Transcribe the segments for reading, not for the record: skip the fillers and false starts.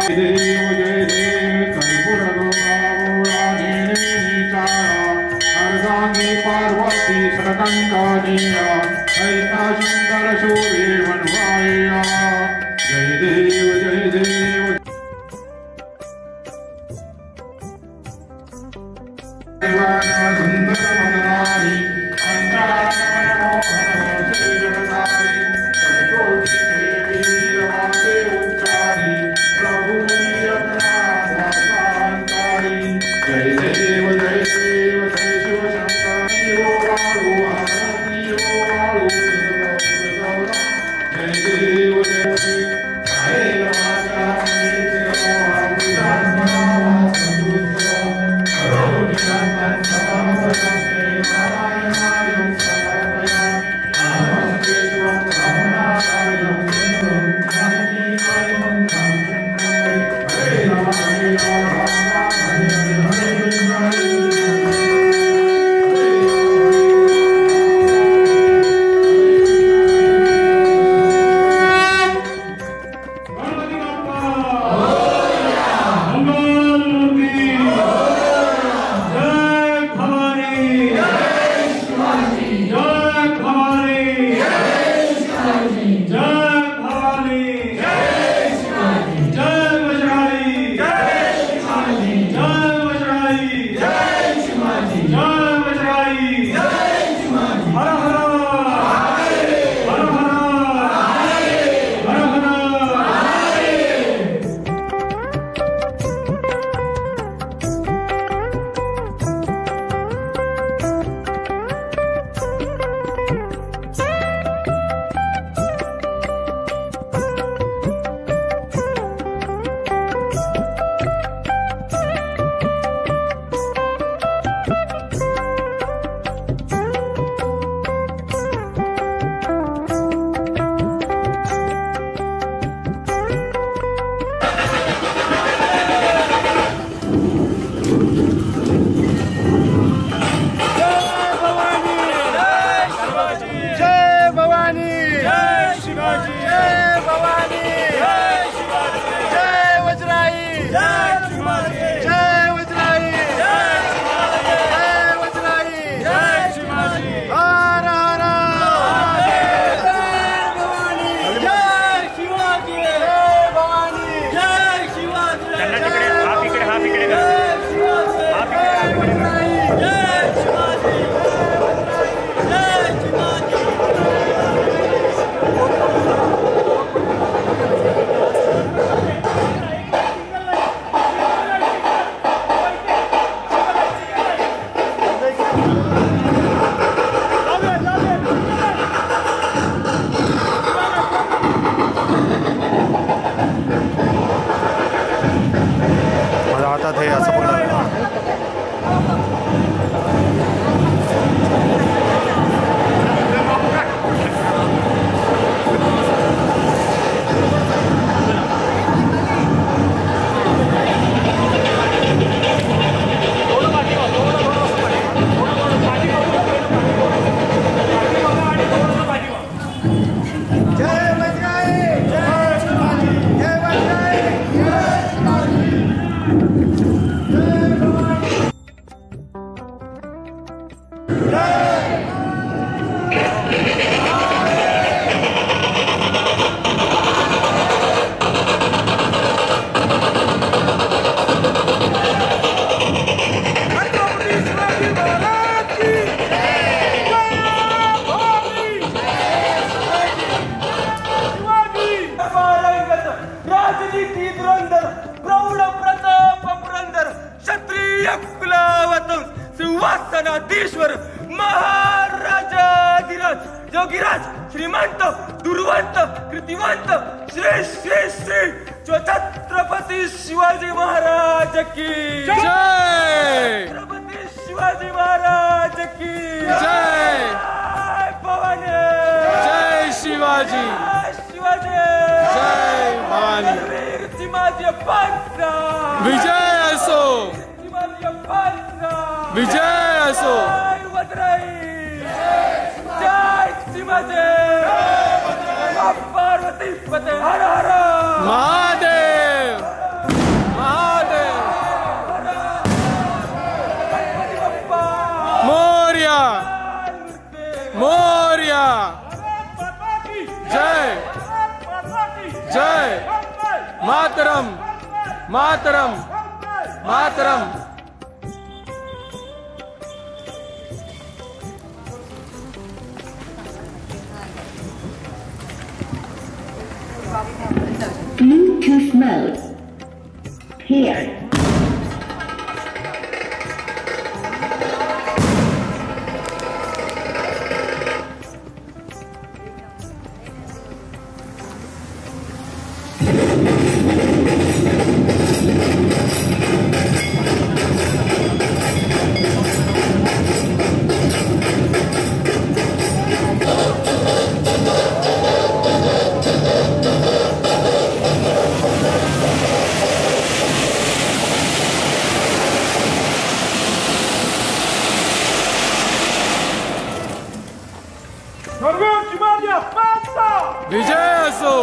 देव जय देव अर्धांगी पार्वती सरकंठनीया ऐता शंकर शोभे वनवाया जय देव जय देव सुंदर मदनारी सिंहासनाधीश्वर महाराजाधिराज योगीराज श्रीमंत दुर्वंत कृतिवंत श्री श्री श्री छत्रपती शिवाजी महाराज की जय। छत्रपती शिवाजी महाराज की जय। भवानी जय शिवाजी शिवाजी जय भवानी शिवाजी पंचा विजय असो विजय असो जय शिवाजी पार्वती पते हर हर Mahadev. Mataram Mataram Mataram. Bluetooth mode. Here. विजय असो।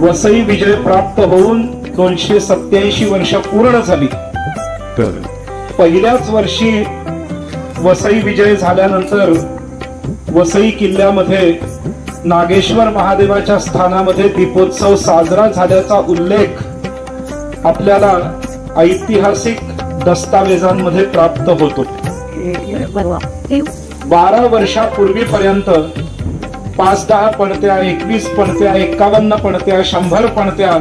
वसई विजय प्राप्त होऊन 287 वर्ष पूर्ण झाली। पहिल्याच वर्षी वसई विजय झाल्यानंतर वसई किल्ल्यामध्ये नागेश्वर महादेवाच्या स्थानामध्ये दीपोत्सव साजरा झाल्याचा उल्लेख आपल्याला ऐतिहासिक दस्तावेजांमध्ये प्राप्त होतो। 12 वर्षापूर्वीपर्यंत 5-10 पणत्या, 21 पणत्या, 51 पणत्या, 100 पणत्या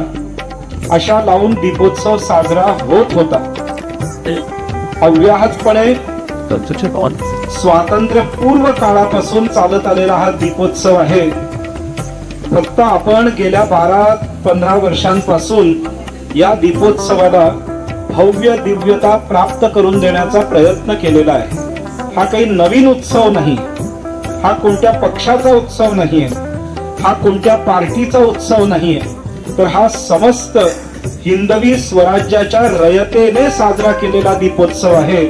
अशा लावून दीपोत्सव साजरा होत होता। अव्याहतपणे स्वातंत्र्यपूर्व काळापासून चालत आलेला हा दीपोत्सव आहे। फक्त आपण गेल्या 12-15 वर्षांपासून या दीपोत्सवाला भव्य दिव्यता प्राप्त करून देण्याचा प्रयत्न केलेला आहे। हा काही नवीन उत्सव नाही, हा कोणत्या पक्षाचा उत्सव नाहीये, हा कोणत्या पार्टीचा उत्सव नाहीये, तर हा समस्त हिंदवी स्वराज्याच्या रयतेने साजरा केलेला दीपोत्सव आहे,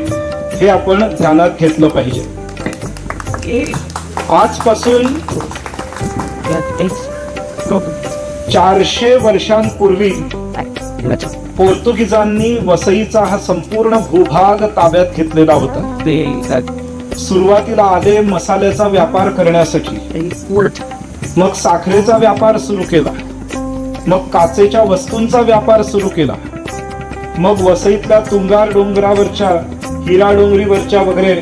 हे आपण ध्यानात घेतलं पाहिजे. आजपासून 400 वर्षांपूर्वी पोर्तुगीजांनी वसईचा हा संपूर्ण भूभाग ताब्यात घेतलेला होता. सुरुवातीला आले मसाल्याचा व्यापार करण्यासाठी, मग साखरेचा व्यापार सुरू केला, मग काचेच्या वस्तूंचा व्यापार सुरू केला, मग वसईतल्या तुंगार डोंगरावरच्या, हिरा डोंगरीवरच्या वगैरे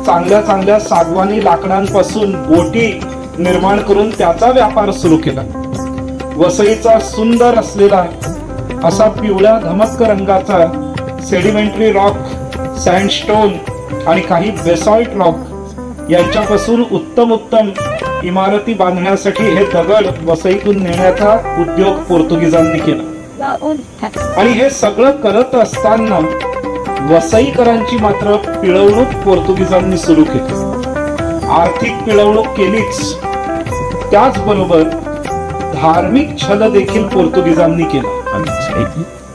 चांगल्या चांगल्या सागवानी लाकडांपासून बोटी निर्माण करून त्याचा व्यापार सुरू केला. वसईचा सुंदर असलेला असा पिवळ्या धमक रंगाचा सेडिमेंटरी रॉक, सँडस्टोन आणि काही बेसॉल्ट रॉक यांच्यापासून उत्तम उत्तम इमारती बांधण्यासाठी हे दगड वसईतून नेण्याचा उद्योग पोर्तुगीजांनी केला. आणि हे सगळं करत असताना वसईकरांची मात्र पिळवणूक पोर्तुगीजांनी सुरू केली. आर्थिक पिळवणूक केलीच, त्याचबरोबर धार्मिक छल देखील पोर्तुगीजांनी केला.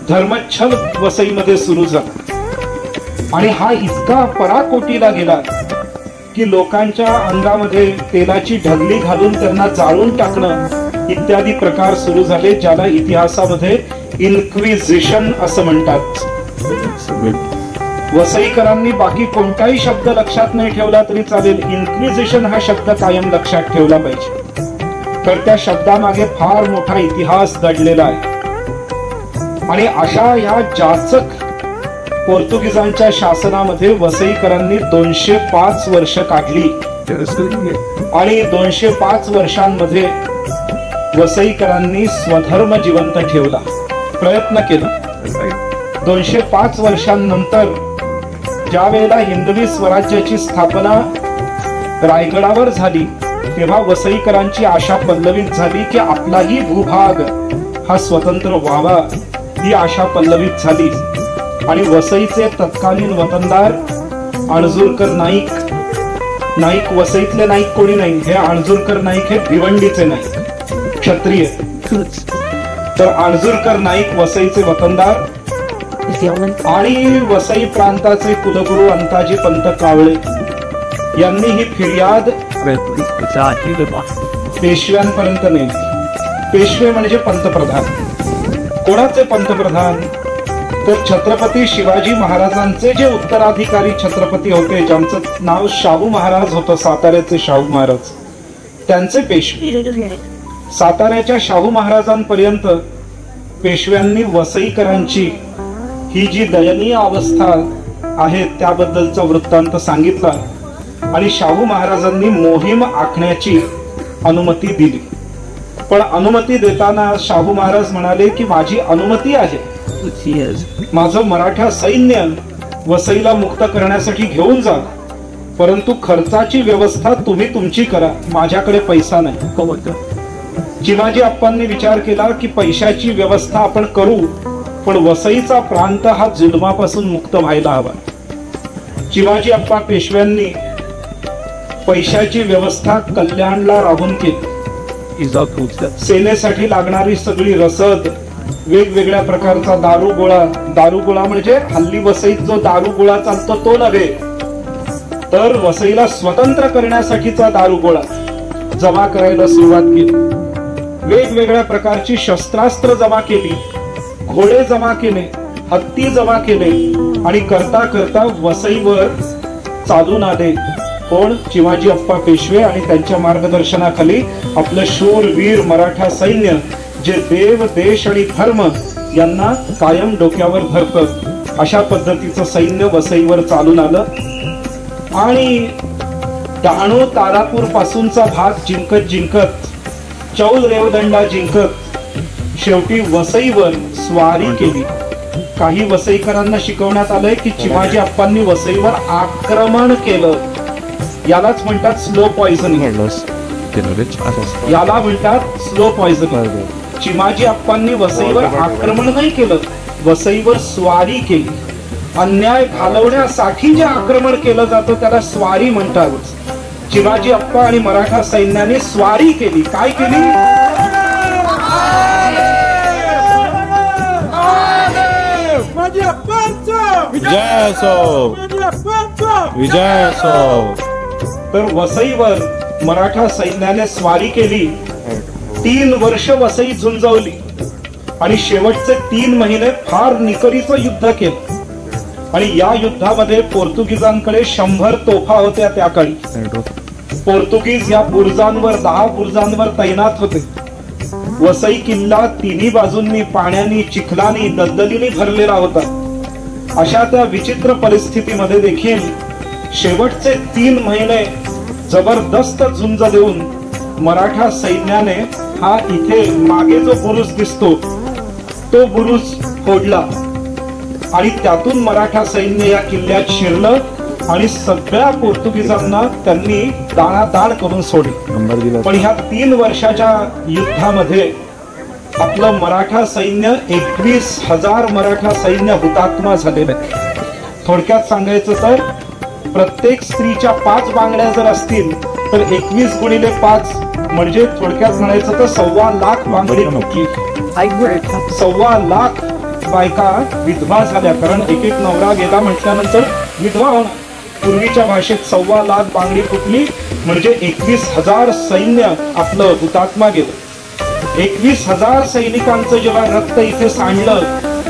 धर्मच्छल वसईमध्ये सुरू झाला आणि हा इतका पराकोटीला गेला की लोकांच्या अंगामध्ये तेलाची ढगली घालून त्यांना जाळून टाकणं इत्यादी प्रकार सुरू झाले, ज्याला इतिहासामध्ये इन्क्विजिशन असं म्हणतात. वसईकरांनी बाकी कोणताही शब्द लक्षात नाही ठेवला तरी चालेल, इन्क्विजिशन हा शब्द कायम लक्षात ठेवला पाहिजे, तर त्या शब्दामागे फार मोठा इतिहास दडलेला आहे. आणि अशा ह्या जाचक पोर्तुगीजांच्या शासनामध्ये वसईकरांनी 205 वर्ष काढली आणि 205 वर्षांमध्ये वसईकरांनी स्वधर्म जिवंत ठेवला, प्रयत्न केला. 205 वर्षांनंतर ज्या वेळेला हिंदवी स्वराज्याची स्थापना रायगडावर झाली, तेव्हा वसईकरांची आशा पल्लवित झाली की आपलाही भूभाग हा स्वतंत्र व्हावा, ही आशा पल्लवित झाली. आणि वसईचे तत्कालीन वतनदार अणजुरकर नाईक, नाईक वसईतले नाईक कोणी नाही, हे अणजुरकर नाईक हे भिवंडीचे नाईक, क्षत्रिय. तर अणजुरकर नाईक वसईचे वतनदार आणि वसई प्रांताचे कुलगुरू अंताजी पंत कावळे यांनी ही फिर्याद पेशव्यांपर्यंत नेली. पेशवे म्हणजे पंतप्रधान. कोणाचे पंतप्रधान? तर छत्रपती शिवाजी महाराजांचे जे उत्तराधिकारी छत्रपती होते, ज्यांचं नाव शाहू महाराज होतं, साताऱ्याचे शाहू महाराज, त्यांचे पेशवे. साताऱ्याच्या शाहू महाराजांपर्यंत पेशव्यांनी वसईकरांची ही जी दयनीय अवस्था आहे त्याबद्दलचा वृत्तांत सांगितला आणि शाहू महाराजांनी मोहीम आखण्याची अनुमती दिली. पण अनुमती देताना शाहू महाराज म्हणाले की माझी अनुमती आहे, माझं मराठा सैन्य वसईला मुक्त करण्यासाठी घेऊन जा, परंतु खर्चाची व्यवस्था तुम्ही तुमची करा, माझ्याकडे पैसा नाही. चिमाजी अप्पांनी विचार केला की पैशाची व्यवस्था आपण करू, पण वसईचा प्रांत हा जुलमापासून मुक्त व्हायला हवा. चिमाजी अप्पा पेशव्यांनी पैशाची व्यवस्था कल्याणला राहून केली. सेनेसाठी लागणारी सगळी रसद, वेगवेगळ्या प्रकारचा दारुगोळा म्हणजे हल्ली वसईत जो दारुगोळा चालतो तो नव्हे, तर वसईला स्वतंत्र करण्यासाठीचा दारुगोळा जमा करायला सुरुवात केली. वेगवेगळ्या प्रकारची शस्त्रास्त्र जमा केली, घोडे जमा केले, हत्ती जमा केले आणि करता करता वसईवर चालून आले कोण? चिमाजी अप्पा पेशवे आणि त्यांच्या मार्गदर्शनाखाली आपलं शूरवीर मराठा सैन्य, जे देव, देश आणि धर्म यांना कायम डोक्यावर धरतं, अशा पद्धतीचं सैन्य वसईवर चालून आलं. आणि डहाणू तारापूर पासूनचा भाग जिंकत जिंकत, चौल रेवदंडा जिंकत शेवटी वसईवर स्वारी केली. काही वसईकरांना शिकवण्यात आलंय की चिमाजी अप्पांनी वसईवर आक्रमण केलं. यालाच म्हणतात स्लो पॉइझनिंग, याला म्हणतात स्लो पॉइझनिंग. चिमाजी अप्पांनी वसईवर आक्रमण नाही केलं, वसईवर स्वारी केली. अन्याय घालवण्यासाठी जे आक्रमण केलं जातं त्याला स्वारी म्हणतात. चिमाजी अप्पा आणि मराठा सैन्याने स्वारी केली. काय केली? विजय असो, विजय असो. तर वसईवर मराठा सैन्याने स्वारी केली, 3 वर्ष वसई झुंजवली आणि शेवटचे 3 महिने फार निकरीचं युद्ध केलं. आणि या युद्धामध्ये पोर्तुगीजांकडे 100 तोफा होत्या. त्या काळी पोर्तुगीज या बुर्जांवर 10 बुर्जांवर तैनात होते. वसई किल्ला तिन्ही बाजूंनी पाण्याने, चिखलानी, दलदलीने भरलेला होता. अशा त्या विचित्र परिस्थितीमध्ये देखील शेवटचे 3 महिने जबरदस्त झुंज देऊन मराठा सैन्याने हा इथे मागे जो बुरुज दिसतो तो बुरुज फोडला आणि त्यातून मराठा सैन्य या किल्ल्यात शिरलं आणि सगळ्या पोर्तुगीजांना त्यांनी दाणादाण करून सोडले. पण ह्या 3 वर्षाच्या युद्धामध्ये आपलं मराठा सैन्य 21,000 मराठा सैन्य हुतात्मा झालेलं आहे. थोडक्यात सांगायचं तर प्रत्येक स्त्रीच्या 5 बांगड्या जर असतील तर 21 गुणिले 5 म्हणजे थोडक्यात म्हणायचं तर 1.25 लाख बांगडी नक्की. 1.25 लाख बायका विधवा झाल्या. कारण एक नवरा गेला म्हटल्यानंतर विधवा होणार. पूर्वीच्या भाषेत 1.25 लाख बांगडी फुटली म्हणजे 21,000 सैन्य आपलं हुतात्मा गेलं. 21,000 सैनिकांचं जेव्हा रक्त इथे सांडलं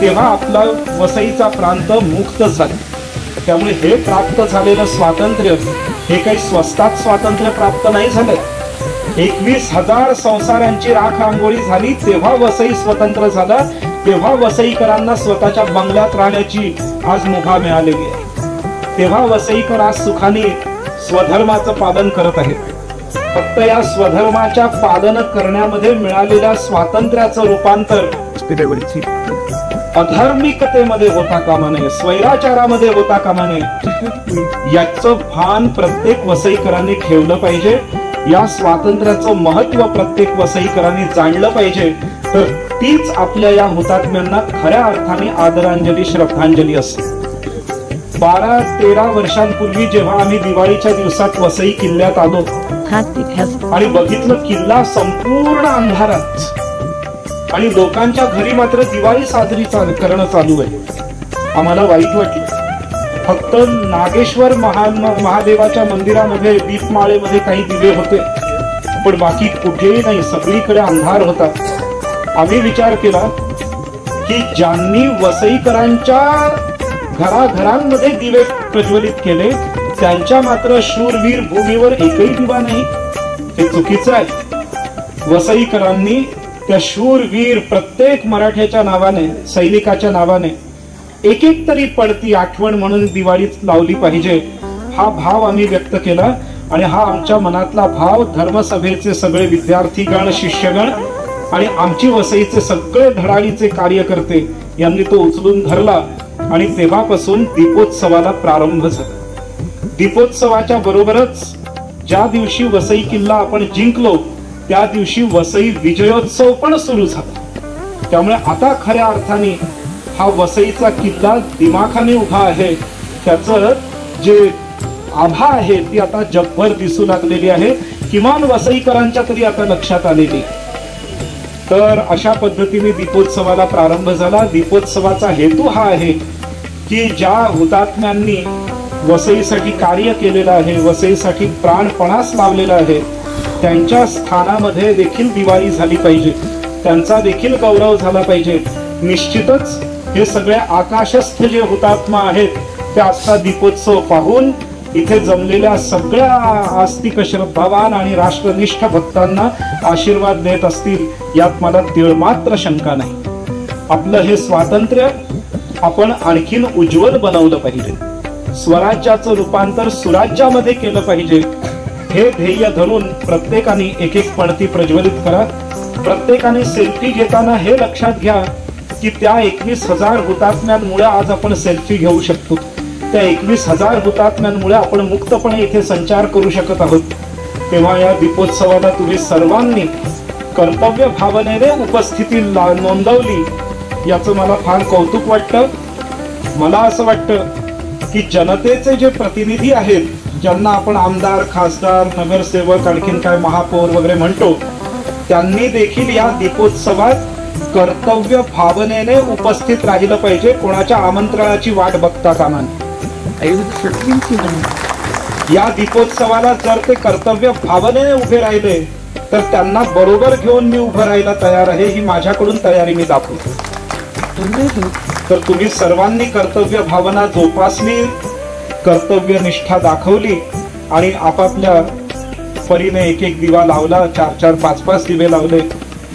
तेव्हा आपला वसईचा प्रांत मुक्त झाला. त्यामुळे हे प्राप्त झालेलं स्वातंत्र्य हे काही स्वस्तात स्वातंत्र्य प्राप्त नाही झालं. 21,000 संसारांची राख रांगोळी झाली तेव्हा वसई स्वतंत्र झाला. तेव्हा वसईकरांना स्वतःच्या बंगल्यात राहण्याची आज मुभा मिळालेली आहे. तेव्हा वसईकर आज सुखाने स्वधर्माचं पालन करत आहेत. फक्त या स्वधर्माच्या पालन करण्यामध्ये मिळालेल्या स्वातंत्र्याचं रूपांतर अधार्मिकतेमध्ये होता कामा नये, स्वैराचारामध्ये होता कामा नये. याचं भान प्रत्येक वसईकरांनी ठेवलं पाहिजे. या स्वातंत्र्याचं महत्व प्रत्येक वसईकरांनी जाणलं पाहिजे. तर तीच आपल्या या हुतात्म्यांना खऱ्या अर्थाने आदरांजली, श्रद्धांजली असते. 12-13 वर्षांपूर्वी जेव्हा आम्ही दिवाळीच्या दिवसात वसई किल्ल्यात आलो आणि बघितलं किल्ला संपूर्ण अंधारात आणि लोकांच्या घरी मात्र दिवाळी साजरी करणं चालू आहे, आम्हाला वाईट वाटलं. फक्त नागेश्वर महादेवाच्या मंदिरामध्ये दीपमाळेमध्ये काही दिवे होते पण बाकी कुठेही नाही, सगळीकडे अंधार होता. आम्ही विचार केला की ज्यांनी वसईकरांच्या घराघरांमध्ये दिवे प्रज्वलित केले त्यांच्या मात्र शूरवीर भूमीवर एकही दिवा नाही, हे चुकीचं आहे. वसईकरांनी त्या शूरवीर प्रत्येक मराठ्याच्या नावाने, सैनिकाच्या नावाने एक तरी पडती आठवण म्हणून दिवाळीत लावली पाहिजे, हा भाव आम्ही व्यक्त केला. आणि हा आमच्या मनातला भाव धर्मसभेचे सगळे विद्यार्थीगण, शिष्यगण आणि आमची वसईचे सगळे धडाडीचे कार्यकर्ते यांनी तो उचलून धरला आणि तेव्हापासून दीपोत्सवाला प्रारंभ झाला. दीपोत्सवाच्या बरोबरच ज्या दिवशी वसई किल्ला आपण जिंकलो त्या दिवशी वसई विजयोत्सव पण सुरू झाला. त्यामुळे आता खऱ्या अर्थाने हा वसईचा किल्ला दिमाखाने उभा आहे. त्याचं जे आभा आहे ती आता जगभर दिसू लागलेली आहे, किमान वसईकरांच्या तरी आता लक्षात आलेली. तर अशा पद्धतीने दीपोत्सवाला प्रारंभ झाला. दीपोत्सवाचा हेतू हा आहे की ज्या हुतात्म्यांनी वसईसाठी कार्य केलेलं आहे, वसईसाठी प्राणपणास लावलेला आहे, त्यांच्या स्थानामध्ये देखील दिवाळी झाली पाहिजे, त्यांचा देखील गौरव झाला पाहिजे. निश्चितच हे सगळे आकाशस्थ जे हुतात्मा आहेत ते आजचा दीपोत्सव पाहून इथे जमलेल्या सगळ्या आस्तिक, श्रद्धावान आणि राष्ट्रनिष्ठ भक्तांना आशीर्वाद देत असतील यात मला तिळमात्र शंका नाही. आपलं हे स्वातंत्र्य आपण आणखीन उज्ज्वल बनवलं पाहिजे, स्वराज्याचं रूपांतर सुराज्यामध्ये केलं पाहिजे. हे ध्येय धरून प्रत्येकाने एक पणती प्रज्वलित करा. प्रत्येकाने सेल्फी घेताना हे लक्षात घ्या की त्या 21,000 हुतात्म्यांमुळे आज आपण सेल्फी घेऊ शकतो. त्या 21,000 हुतात्म्यांमुळे आपण मुक्तपणे इथे संचार करू शकत आहोत. तेव्हा या दीपोत्सवाला तुम्ही सर्वांनी कर्तव्य भावनेने उपस्थिती नोंदवली याचं मला फार कौतुक वाटतं. मला असं वाटतं की जनतेचे जे प्रतिनिधी आहेत, ज्यांना आपण आमदार, खासदार, नगरसेवक, आणखीन काय महापौर वगैरे म्हणतो, त्यांनी देखील या दीपोत्सवात कर्तव्य भावनेने उपस्थित राहिलं पाहिजे, कोणाच्या आमंत्रणाची वाट बघता कामा नये. या दीपोत्सवाला जर ते कर्तव्य भावनेने उभे राहिले तर त्यांना बरोबर घेऊन मी उभं राहायला तयार आहे, ही माझ्याकडून तयारी मी दाखवतो. तर तुम्ही सर्वांनी कर्तव्य भावना जोपासली, कर्तव्य निष्ठा दाखवली आणि आपापल्या परीने एक एक दिवा लावला, 4-4, 5-5 दिवे लावले.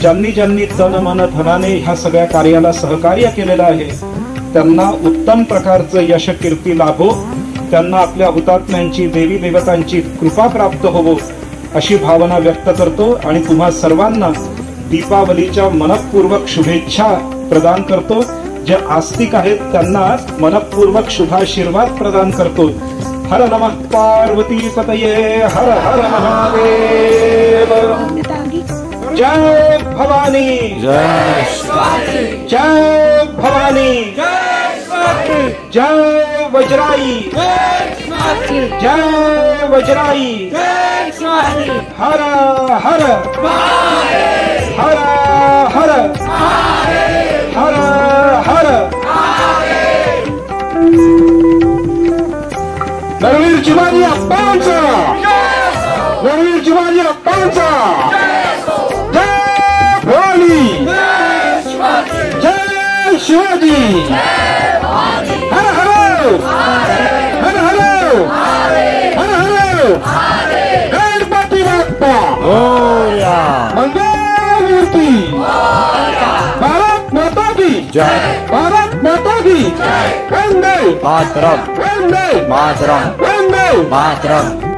ज्यांनी ज्यांनी तन मन धनाने ह्या सगळ्या कार्याला सहकार्य केलेलं आहे त्यांना उत्तम प्रकारचं यश कीर्ती लाभो, त्यांना आपल्या हुतात्म्यांची देवी देवतांची कृपा प्राप्त होवो अशी भावना व्यक्त करतो आणि तुम्हा सर्वांना दीपावलीच्या मनपूर्वक शुभेच्छा प्रदान करतो. जे आस्तिक आहेत त्यांना मनपूर्वक शुभाशीर्वाद प्रदान करतो. हर नमः पार्वती पतये, हर हर महादेव. जय भवानी, जय जय भवानी, जय वज्राई, जय वज्राई. हर हर हर हर हर हर. रणवीर शिवाजी अप्पांचा, रणवीर शिवाजी अप्पांचा. जय भवानी, जय शिवाजी. हर हर हर हर हर हर. गणपती बाप्पा मोरया. मंगलमूर्ती. भारत माता की जय. भारत माता की वंदे मातरम. वंदे मातरम. वंदे. मातरम.